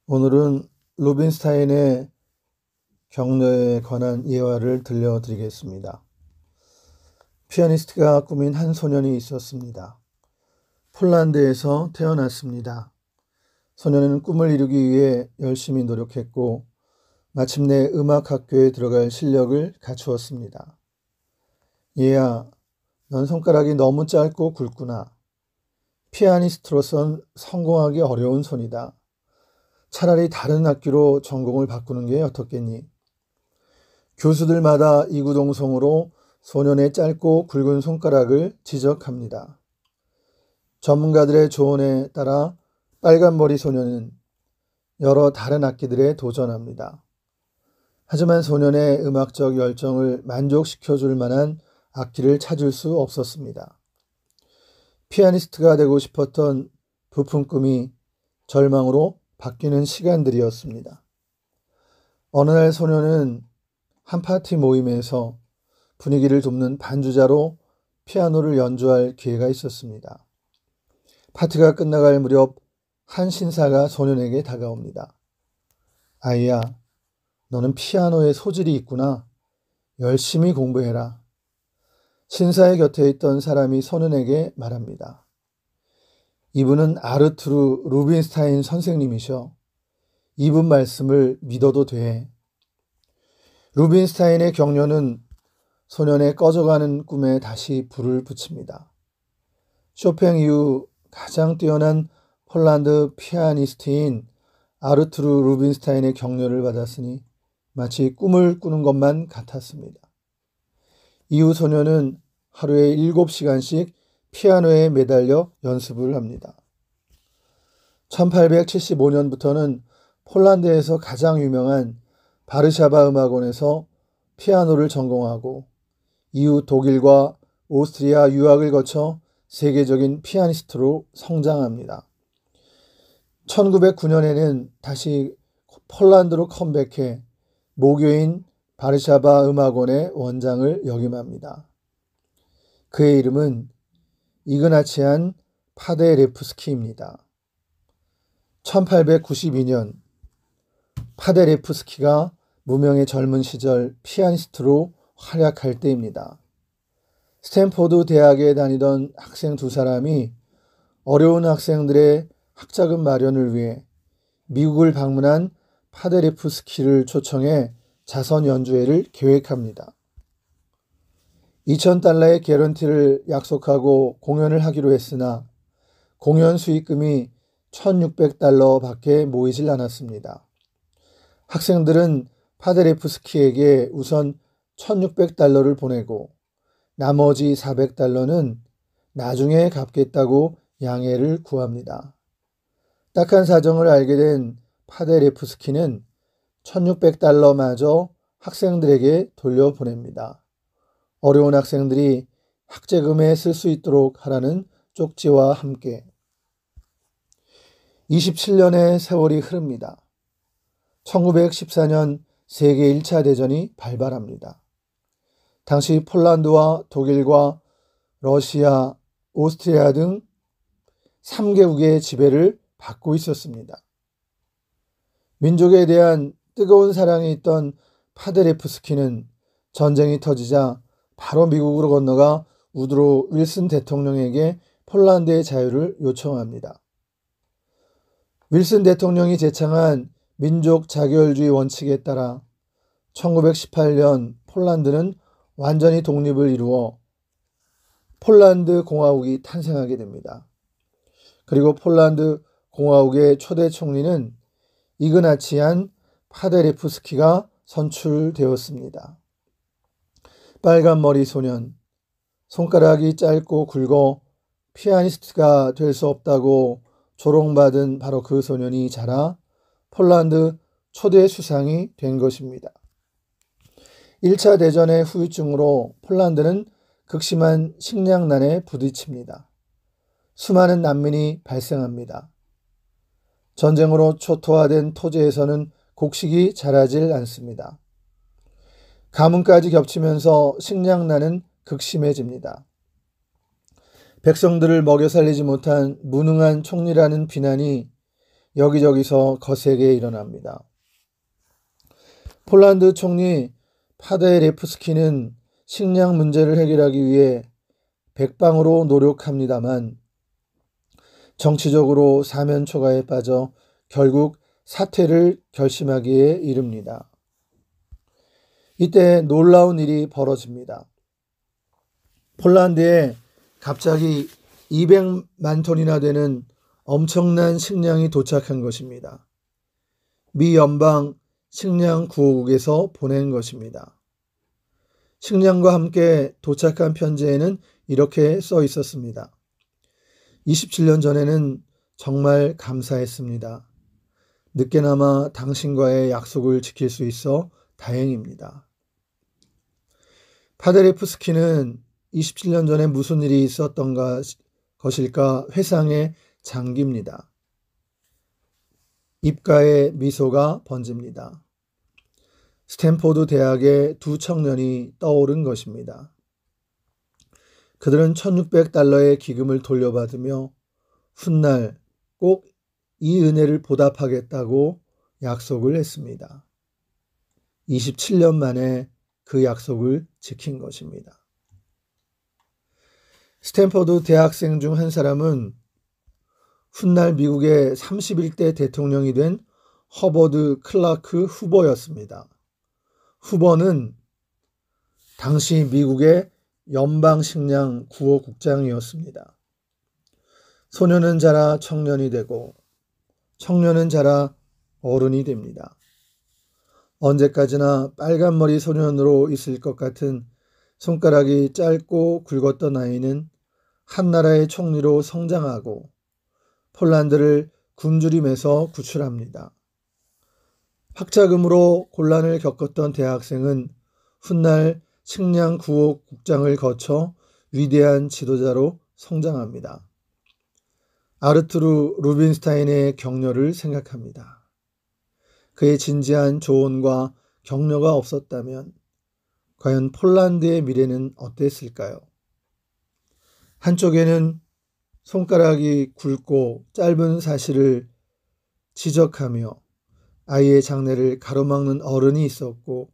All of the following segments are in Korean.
오늘은 루빈스타인의 격려에 관한 예화를 들려드리겠습니다. 피아니스트가 꾸민 한 소년이 있었습니다. 폴란드에서 태어났습니다. 소년은 꿈을 이루기 위해 열심히 노력했고 마침내 음악학교에 들어갈 실력을 갖추었습니다. 얘야, 넌 손가락이 너무 짧고 굵구나. 피아니스트로선 성공하기 어려운 손이다. 차라리 다른 악기로 전공을 바꾸는 게 어떻겠니? 교수들마다 이구동성으로 소년의 짧고 굵은 손가락을 지적합니다. 전문가들의 조언에 따라 빨간머리 소년은 여러 다른 악기들에 도전합니다. 하지만 소년의 음악적 열정을 만족시켜줄 만한 악기를 찾을 수 없었습니다. 피아니스트가 되고 싶었던 부푼 꿈이 절망으로 바뀌는 시간들이었습니다. 어느 날 소년은 한 파티 모임에서 분위기를 돕는 반주자로 피아노를 연주할 기회가 있었습니다. 파티가 끝나갈 무렵 한 신사가 소년에게 다가옵니다. 아이야, 너는 피아노에 소질이 있구나. 열심히 공부해라. 신사의 곁에 있던 사람이 소년에게 말합니다. 이분은 아르투르 루빈스타인 선생님이셔. 이분 말씀을 믿어도 돼. 루빈스타인의 격려는 소년의 꺼져가는 꿈에 다시 불을 붙입니다. 쇼팽 이후 가장 뛰어난 폴란드 피아니스트인 아르투르 루빈스타인의 격려를 받았으니 마치 꿈을 꾸는 것만 같았습니다. 이후 소년은 하루에 7시간씩 피아노에 매달려 연습을 합니다. 1875년부터는 폴란드에서 가장 유명한 바르샤바 음악원에서 피아노를 전공하고 이후 독일과 오스트리아 유학을 거쳐 세계적인 피아니스트로 성장합니다. 1909년에는 다시 폴란드로 컴백해 모교인 바르샤바 음악원의 원장을 역임합니다. 그의 이름은 이그나치안 파데레프스키입니다. 1892년 파데레프스키가 무명의 젊은 시절 피아니스트로 활약할 때입니다. 스탠포드 대학에 다니던 학생 두 사람이 어려운 학생들의 학자금 마련을 위해 미국을 방문한 파데레프스키를 초청해 자선 연주회를 계획합니다. $2,000의 개런티를 약속하고 공연을 하기로 했으나 공연 수익금이 $1,600밖에 모이질 않았습니다. 학생들은 파데레프스키에게 우선 $1,600를 보내고 나머지 $400는 나중에 갚겠다고 양해를 구합니다. 딱한 사정을 알게 된 파데레프스키는 $1,600마저 학생들에게 돌려보냅니다. 어려운 학생들이 학제금에 쓸 수 있도록 하라는 쪽지와 함께 27년의 세월이 흐릅니다. 1914년 세계 1차 대전이 발발합니다. 당시 폴란드와 독일과 러시아, 오스트리아 등 3개국의 지배를 받고 있었습니다. 민족에 대한 뜨거운 사랑이 있던 파데레프스키는 전쟁이 터지자 바로 미국으로 건너가 우드로 윌슨 대통령에게 폴란드의 자유를 요청합니다. 윌슨 대통령이 제창한 민족 자결주의 원칙에 따라 1918년 폴란드는 완전히 독립을 이루어 폴란드 공화국이 탄생하게 됩니다. 그리고 폴란드 공화국의 초대 총리는 이그나치안 파데레프스키가 선출되었습니다. 빨간머리 소년, 손가락이 짧고 굵어 피아니스트가 될 수 없다고 조롱받은 바로 그 소년이 자라 폴란드 초대 수상이 된 것입니다. 1차 대전의 후유증으로 폴란드는 극심한 식량난에 부딪힙니다. 수많은 난민이 발생합니다. 전쟁으로 초토화된 토지에서는 곡식이 자라질 않습니다. 가뭄까지 겹치면서 식량난은 극심해집니다. 백성들을 먹여 살리지 못한 무능한 총리라는 비난이 여기저기서 거세게 일어납니다. 폴란드 총리 파데레프스키는 식량 문제를 해결하기 위해 백방으로 노력합니다만 정치적으로 사면초가에 빠져 결국 사퇴를 결심하기에 이릅니다. 이때 놀라운 일이 벌어집니다. 폴란드에 갑자기 200만 톤이나 되는 엄청난 식량이 도착한 것입니다. 미 연방 식량 구호국에서 보낸 것입니다. 식량과 함께 도착한 편지에는 이렇게 써 있었습니다. 27년 전에는 정말 감사했습니다. 늦게나마 당신과의 약속을 지킬 수 있어 다행입니다. 파데레프스키는 27년 전에 무슨 일이 있었던 것일까 회상에 잠깁니다. 입가에 미소가 번집니다. 스탠포드 대학의 두 청년이 떠오른 것입니다. 그들은 1600달러의 기금을 돌려받으며 훗날 꼭 이 은혜를 보답하겠다고 약속을 했습니다. 27년 만에 그 약속을 지킨 것입니다. 스탠퍼드 대학생 중 한 사람은 훗날 미국의 31대 대통령이 된 허버드 클라크 후보였습니다. 후보는 당시 미국의 연방식량구호국장이었습니다. 소년은 자라 청년이 되고 청년은 자라 어른이 됩니다. 언제까지나 빨간머리 소년으로 있을 것 같은 손가락이 짧고 굵었던 아이는 한 나라의 총리로 성장하고 폴란드를 굶주림에서 구출합니다. 학자금으로 곤란을 겪었던 대학생은 훗날 식량구호국장을 거쳐 위대한 지도자로 성장합니다. 아르투르 루빈스타인의 격려를 생각합니다. 그의 진지한 조언과 격려가 없었다면 과연 폴란드의 미래는 어땠을까요? 한쪽에는 손가락이 굵고 짧은 사실을 지적하며 아이의 장래를 가로막는 어른이 있었고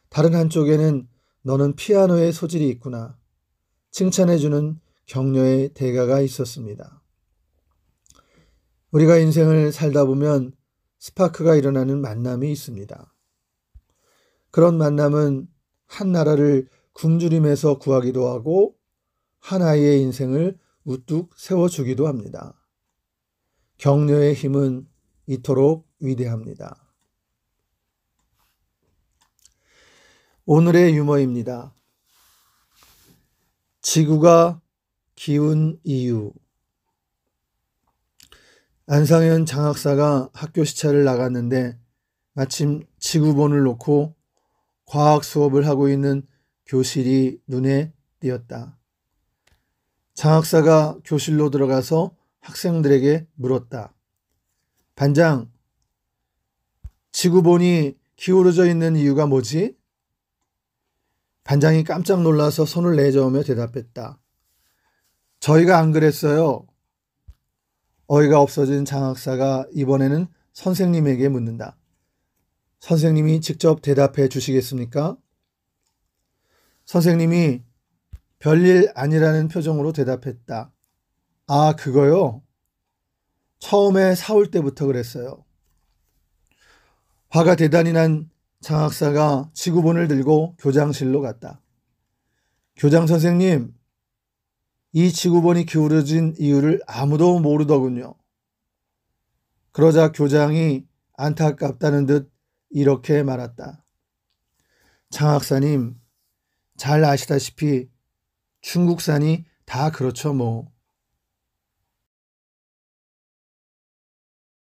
다른 한쪽에는 너는 피아노에 소질이 있구나 칭찬해주는 격려의 대가가 있었습니다. 우리가 인생을 살다 보면 스파크가 일어나는 만남이 있습니다. 그런 만남은 한 나라를 굶주림에서 구하기도 하고 한 아이의 인생을 우뚝 세워주기도 합니다. 격려의 힘은 이토록 위대합니다. 오늘의 유머입니다. 지구가 기운 이유. 안상현 장학사가 학교 시차를 나갔는데 마침 지구본을 놓고 과학 수업을 하고 있는 교실이 눈에 띄었다. 장학사가 교실로 들어가서 학생들에게 물었다. 반장, 지구본이 기울어져 있는 이유가 뭐지? 반장이 깜짝 놀라서 손을 내저으며 대답했다. 저희가 안 그랬어요. 어이가 없어진 장학사가 이번에는 선생님에게 묻는다. 선생님이 직접 대답해 주시겠습니까? 선생님이 별일 아니라는 표정으로 대답했다. 아, 그거요? 처음에 사올 때부터 그랬어요. 화가 대단히 난 장학사가 지구본을 들고 교장실로 갔다. 교장 선생님, 이 지구본이 기울어진 이유를 아무도 모르더군요. 그러자 교장이 안타깝다는 듯 이렇게 말했다. 장학사님, 잘 아시다시피 중국산이 다 그렇죠 뭐.